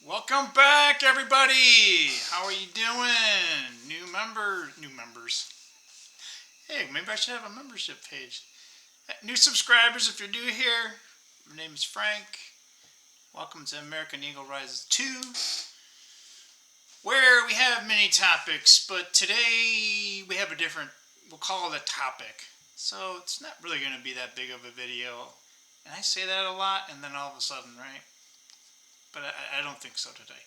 Welcome back, everybody. How are you doing? New members. Hey, maybe I should have a membership page. New subscribers, if you're new here, my name is Frank. Welcome to American Eagle Rises 2, where we have many topics, but today we have a different, we'll call it a topic. So it's not really going to be that big of a video. And I say that a lot, and then all of a sudden, right? But I don't think so today.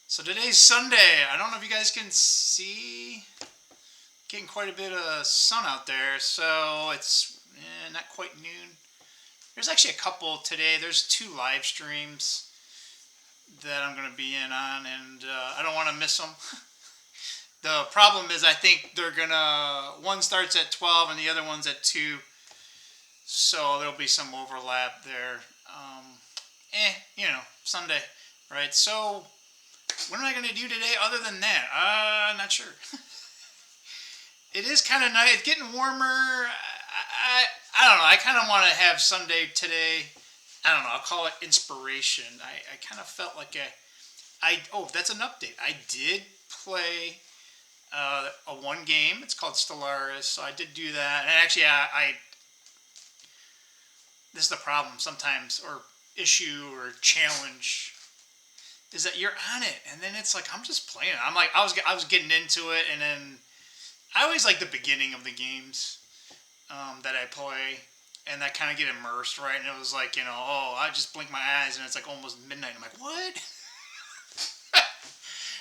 So today's Sunday. I don't know if you guys can see. Getting quite a bit of sun out there, so it's not quite noon. There's actually a couple today. There's 2 live streams that I'm going to be in on, and I don't want to miss them. The problem is I think they're going to... One starts at 12 and the other one's at 2. So there'll be some overlap there. Sunday, right? So, what am I going to do today other than that? Not sure. It is kind of nice. It's getting warmer. I don't know. I kind of want to have Sunday today. I don't know. I'll call it inspiration. I kind of felt like oh, that's an update. I did play a one game. It's called Stellaris. So I did do that. And actually, this is the problem sometimes, or issue or challenge, is that you're on it and then it's like I'm just playing it. I'm like I was getting into it, and then I always like the beginning of the games that I play, and I kind of get immersed, right? And it was like, I just blink my eyes and it's like almost midnight. I'm like, what?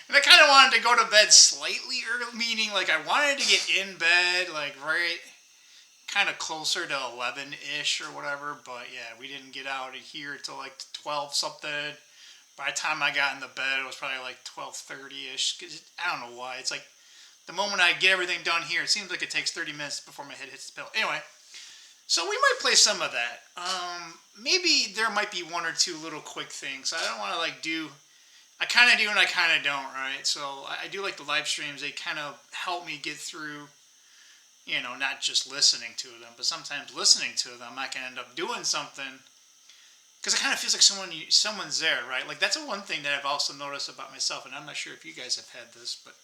And I kind of wanted to go to bed slightly early, meaning like I wanted to get in bed like right kind of closer to 11-ish or whatever, but yeah, we didn't get out of here till like 12 something. By the time I got in the bed, it was probably like 12:30-ish. I don't know why. It's like the moment I get everything done here, it seems like it takes 30 minutes before my head hits the pillow. Anyway, so we might play some of that. Maybe there might be 1 or 2 little quick things. I don't want to like do... I kind of do and I kind of don't, right? So I do like the live streams. They kind of help me get through... not just listening to them, but sometimes listening to them, I can end up doing something, because it kind of feels like someone's there, right? Like, that's one thing that I've also noticed about myself, and I'm not sure if you guys have had this, but,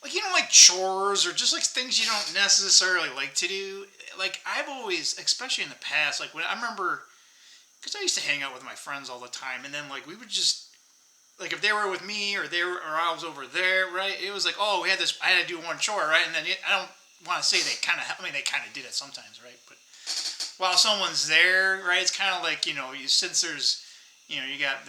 like, like chores, or just, like, things you don't necessarily like to do. Like, I've always, especially in the past, like, when I remember, because I used to hang out with my friends all the time, and then, like, we would just, like, if they were with me, or I was over there, right, it was like, oh, I had to do one chore, right, and then I don't want to say they kind of did it sometimes, right? But while someone's there, right, it's kind of like, since there's, you got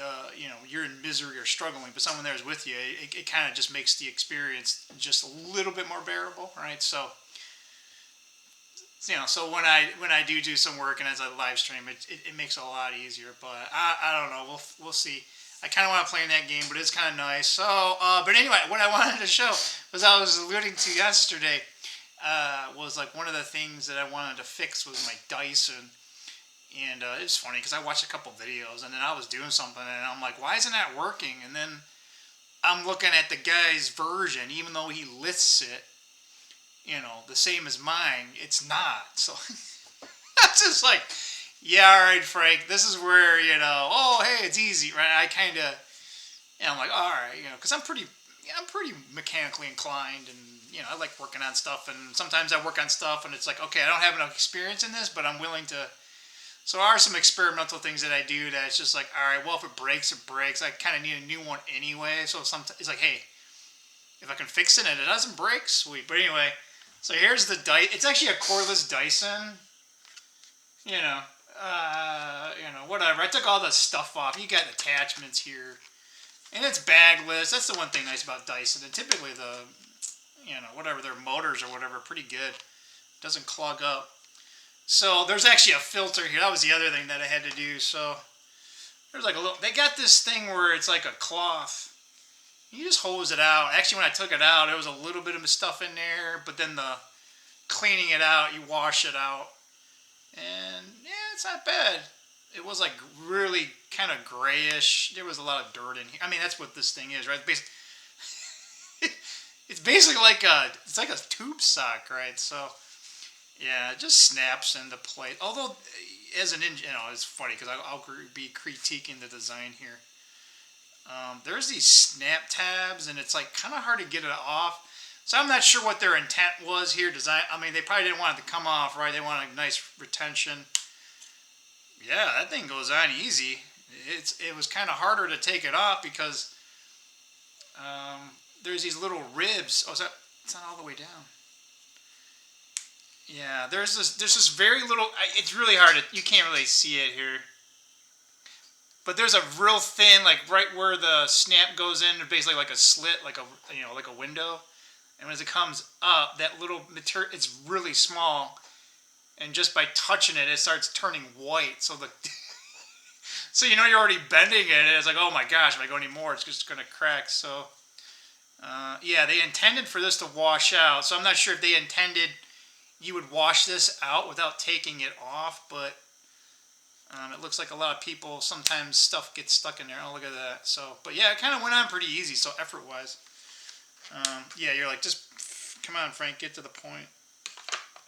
you're in misery or struggling, but someone there is with you, it kind of just makes the experience just a little bit more bearable, right? So, so when I do some work and as I live stream, it makes it a lot easier. But I don't know, we'll see. I kind of want to play in that game, but it's kind of nice. So, but anyway, what I wanted to show was I was alluding to yesterday. Was like one of the things that I wanted to fix was my Dyson, and it's funny because I watched a couple videos and then I was doing something and I'm like, why isn't that working? And then I'm looking at the guy's version, even though he lists it, the same as mine, it's not. So that's just like, yeah, all right, Frank, this is where oh, hey, it's easy, right? I kind of, I'm like, all right, because I'm pretty mechanically inclined, and I like working on stuff, and sometimes I work on stuff and it's like, okay, I don't have enough experience in this, but I'm willing to. So there are some experimental things that I do that it's just like, all right, well, if it breaks, it breaks. I kind of need a new one anyway, so sometimes it's like, hey, if I can fix it and it doesn't break, sweet. But anyway, so here's the Dyson. It's actually a cordless Dyson. Whatever. I took all the stuff off. You got attachments here. And it's bagless. That's the one thing nice about Dyson. And typically whatever, their motors or whatever, pretty good. Doesn't clog up. So there's actually a filter here. That was the other thing that I had to do. So there's like a little, they got this thing where it's like a cloth. You just hose it out. Actually, when I took it out, there was a little bit of stuff in there, but then the cleaning it out, you wash it out. And yeah, it's not bad. It was like really kind of grayish. There was a lot of dirt in here. I mean, that's what this thing is, right? It's basically like a tube sock, right? So yeah, it just snaps into place. Although, as an engineer, it's funny because I'll be critiquing the design here. There's these snap tabs, and it's like kind of hard to get it off. So I'm not sure what their intent was here. I mean, they probably didn't want it to come off, right? They want a nice retention. Yeah, that thing goes on easy. It was kind of harder to take it off because there's these little ribs. Oh, it's not all the way down. Yeah, there's this very little. It's really hard to. You can't really see it here. But there's a real thin, like right where the snap goes in, basically like a slit, like a window. And as it comes up, that little material, it's really small, and just by touching it, it starts turning white. So so you're already bending it, and it's like, oh my gosh, if I go any more, it's just gonna crack. So yeah, they intended for this to wash out. So I'm not sure if they intended you would wash this out without taking it off, but. It looks like a lot of people, sometimes stuff gets stuck in there. Oh, look at that. So, but yeah, it kind of went on pretty easy, so effort-wise. Yeah, you're like, just, come on, Frank, get to the point.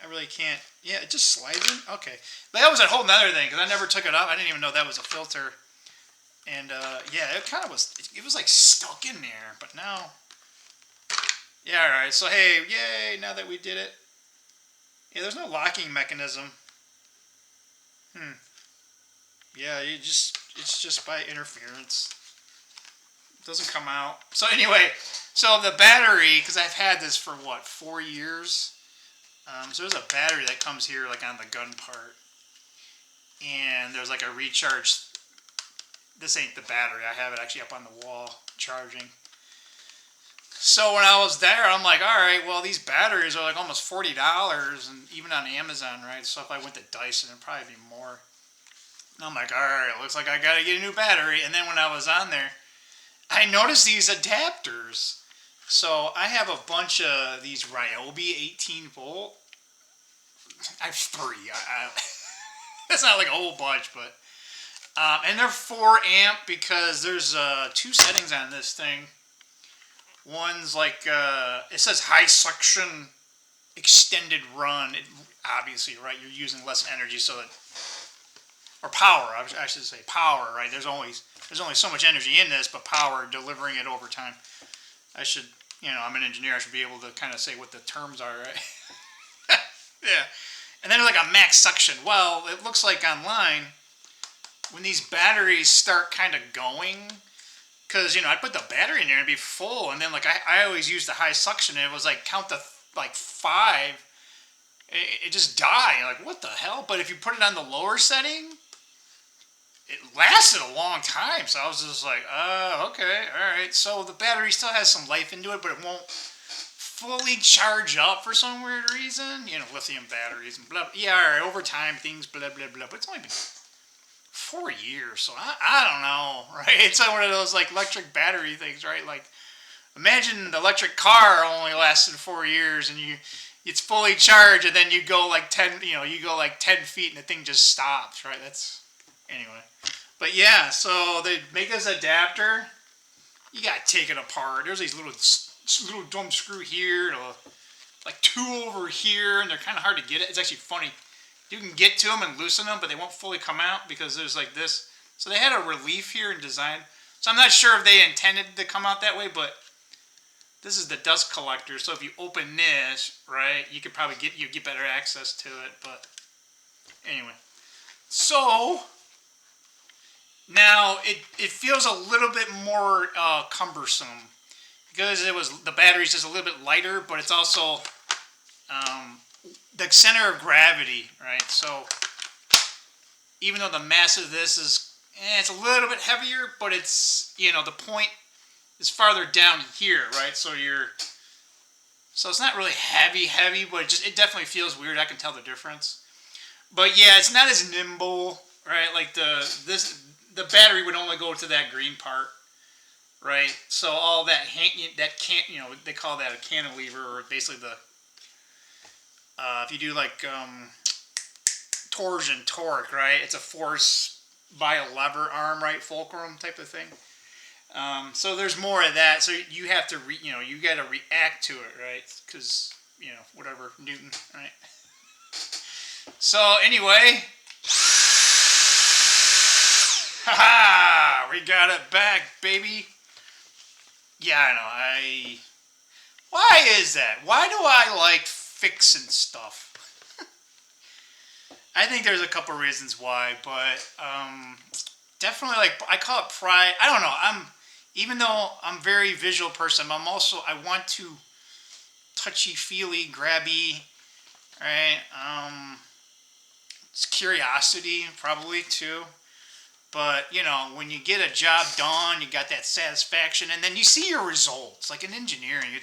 I really can't. Yeah, it just slides in. Okay. But that was a whole nother thing, because I never took it off. I didn't even know that was a filter. And, yeah, it kind of was, it was like stuck in there. But now, yeah, all right. So, hey, yay, now that we did it. Yeah, there's no locking mechanism. Yeah, it's just by interference. It doesn't come out. So anyway, so the battery, because I've had this for what, 4 years? So there's a battery that comes here like on the gun part. And there's like a recharge. This ain't the battery. I have it actually up on the wall charging. So when I was there, I'm like, all right, well, these batteries are like almost $40, and even on Amazon, right? So if I went to Dyson, it'd probably be more. I'm like, all right, looks like I got to get a new battery. And then when I was on there, I noticed these adapters. So I have a bunch of these Ryobi 18 volt. I have 3. That's not like a whole bunch, but. And they're 4 amp because there's 2 settings on this thing. One's like, it says high suction extended run. Obviously, right, you're using less energy, so that. Or power, I should say power, right? There's only so much energy in this, but power, delivering it over time. I should, I'm an engineer, I should be able to kind of say what the terms are, right? Yeah. And then like a max suction. Well, it looks like online, when these batteries start kind of going, because, I put the battery in there and it'd be full, and then like I always use the high suction, and it was like count to like 5, it just died. Like, what the hell? But if you put it on the lower setting, it lasted a long time. So I was just like, okay, all right. So the battery still has some life into it, but it won't fully charge up for some weird reason. Lithium batteries and blah, blah. Yeah, all right, over time, things, blah, blah, blah. But it's only been 4 years, so I don't know, right? It's like one of those, like, electric battery things, right? Like, imagine the electric car only lasted 4 years, and it's fully charged, and then you go like 10 feet, and the thing just stops, right? Anyway. But yeah, so they make this adapter. You gotta take it apart. There's these little dumb screw here, like 2 over here, and they're kind of hard to get it. It's actually funny. You can get to them and loosen them, but they won't fully come out because there's like this. So they had a relief here in design. So I'm not sure if they intended to come out that way, but this is the dust collector. So if you open this, right, you could probably get better access to it. But anyway, so now it feels a little bit more cumbersome because the battery's just a little bit lighter, but it's also the center of gravity, right? So even though the mass of this is, it's a little bit heavier, but it's, the point is farther down here, right? So it's not really heavy, but it definitely feels weird. I can tell the difference. But yeah, it's not as nimble, right? Like the battery would only go to that green part, right? So all that they call that a cantilever, or basically if you do like torsion torque, right? It's a force by a lever arm, right? Fulcrum type of thing. So there's more of that. So you have to, you got to react to it, right? Because, whatever, Newton, right? So anyway, haha, we We got it back, baby. Yeah, I know. Why is that? Why do I like fixing stuff? I think there's a couple reasons why, but definitely like I call it pride. I don't know. Even though I'm a very visual person, I want to touchy feely, grabby, right? It's curiosity probably too. But, when you get a job done, you got that satisfaction, and then you see your results. Like in engineering,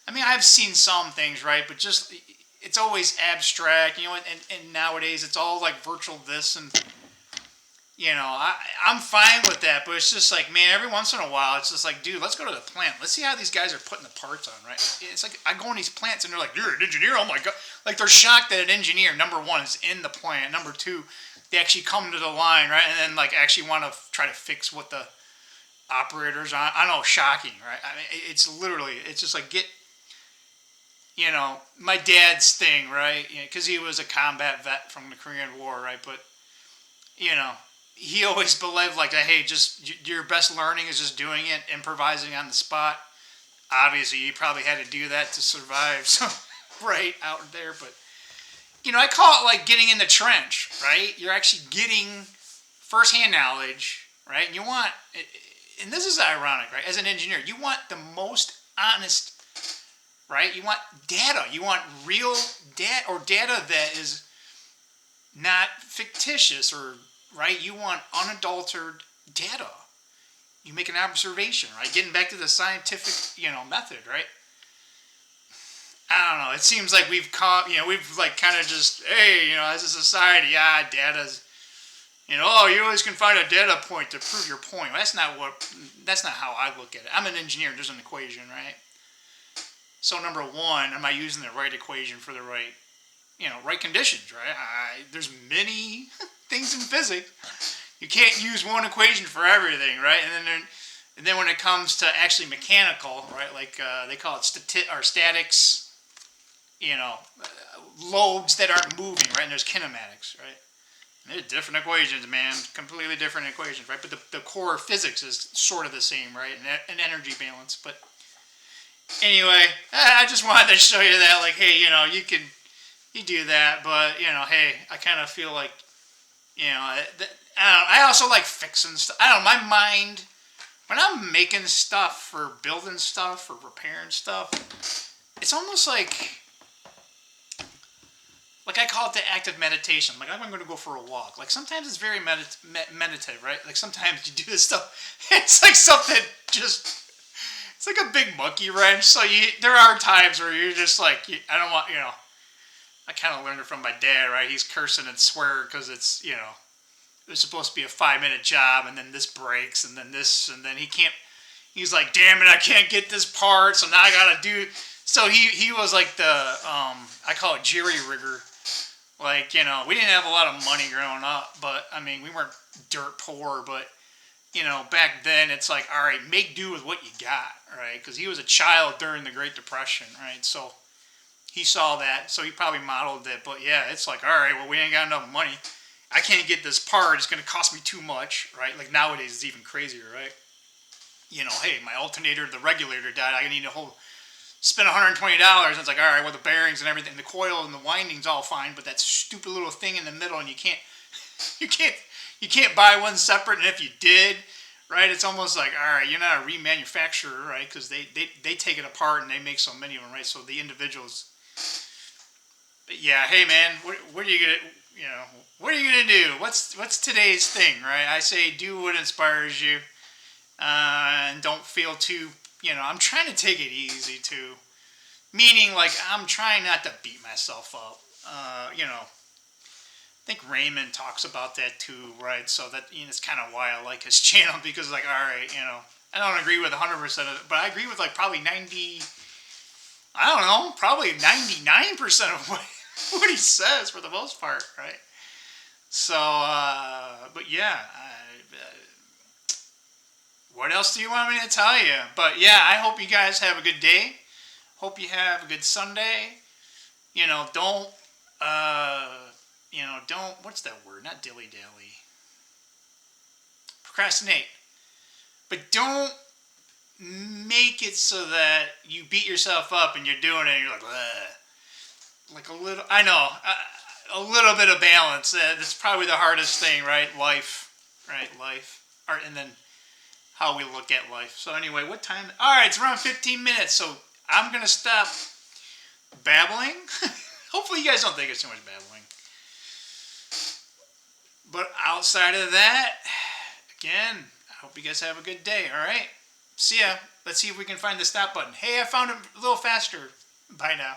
I've seen some things, right? But just, it's always abstract, and nowadays it's all like virtual this, and, I'm fine with that, but it's just like, man, every once in a while, it's just like, dude, let's go to the plant. Let's see how these guys are putting the parts on, right? It's like, I go in these plants, and they're like, you're an engineer? Oh my God. Like, they're shocked that an engineer, number one, is in the plant. Number two, they actually come to the line, right, and then like actually want to try to fix what the operators are. I know, shocking, right? It's just like my dad's thing, right? Because he was a combat vet from the Korean War, right? But he always believed like that. Hey, just your best learning is just doing it, improvising on the spot. Obviously, you probably had to do that to survive, so right out there, but. I call it like getting in the trench, right? You're actually getting firsthand knowledge, right? And this is ironic, right? As an engineer, you want the most honest, right? You want data. You want real data, or data that is not fictitious, or, right? You want unadulterated data. You make an observation, right? Getting back to the scientific, method, right? I don't know. It seems like we've like kind of just, hey, as a society, data's, you always can find a data point to prove your point. Well, that's not how I look at it. I'm an engineer. There's an equation, right? So number one, am I using the right equation for the right, right conditions, right? There's many things in physics. You can't use one equation for everything, right? And then when it comes to actually mechanical, right, like they call it statics, loads that aren't moving, right? And there's kinematics, right? And there's different equations, man, completely different equations, right? But the core physics is sort of the same, right? And energy balance. But anyway, I just wanted to show you that, like, hey, you do that, but hey, I kind of feel like, I don't know, I also like fixing stuff. I don't know, my mind, when I'm making stuff or building stuff or repairing stuff, it's almost like I call it the act of meditation. Like, I'm going to go for a walk. Like, sometimes it's very meditative, right? Like, sometimes you do this stuff, it's like something just, it's like a big monkey wrench. So there are times where you're just like, I don't want, I kind of learned it from my dad, right? He's cursing and swearing because it's, it was supposed to be a 5-minute job, and then this breaks, and then this, and then he's like, damn it, I can't get this part, so now I got to do. So he was like the, I call it jerry-rigger. Like, we didn't have a lot of money growing up, but, we weren't dirt poor, but, back then it's like, all right, make do with what you got, right? Because he was a child during the Great Depression, right? So he saw that, so he probably modeled it, but yeah, it's like, all right, well, we ain't got enough money. I can't get this part, it's going to cost me too much, right? Like, nowadays it's even crazier, right? Hey, my alternator, the regulator died, I need to spend $120, and it's like, all right, well, the bearings and everything, the coil and the winding's all fine, but that stupid little thing in the middle, and you can't buy one separate, and if you did, right, it's almost like, all right, you're not a remanufacturer, right, because they take it apart, and they make so many of them, right, so the individuals, but yeah, hey, man, what are you gonna, what are you gonna do? What's today's thing, right? I say do what inspires you, and don't feel too, I'm trying to take it easy too. Meaning, like, I'm trying not to beat myself up. I think Raymond talks about that too, right? So that, it's kind of why I like his channel, because, like, all right, I don't agree with 100% of it, but I agree with, like, probably probably 99% of what he says for the most part, right? So, but yeah, what else do you want me to tell you? But yeah, I hope you guys have a good day. Hope you have a good Sunday. Don't, what's that word? Not dilly-dally. Procrastinate. but don't make it so that you beat yourself up and you're doing it and you're like, ugh. Like a little, I know, a little bit of balance. That's probably the hardest thing, right? Life, right? Life. And then how we look at life. So anyway, what time? All right, it's around 15 minutes. So I'm going to stop babbling. Hopefully you guys don't think it's too much babbling. But outside of that, again, I hope you guys have a good day, all right? See ya. Let's see if we can find the stop button. Hey, I found it a little faster. Bye now.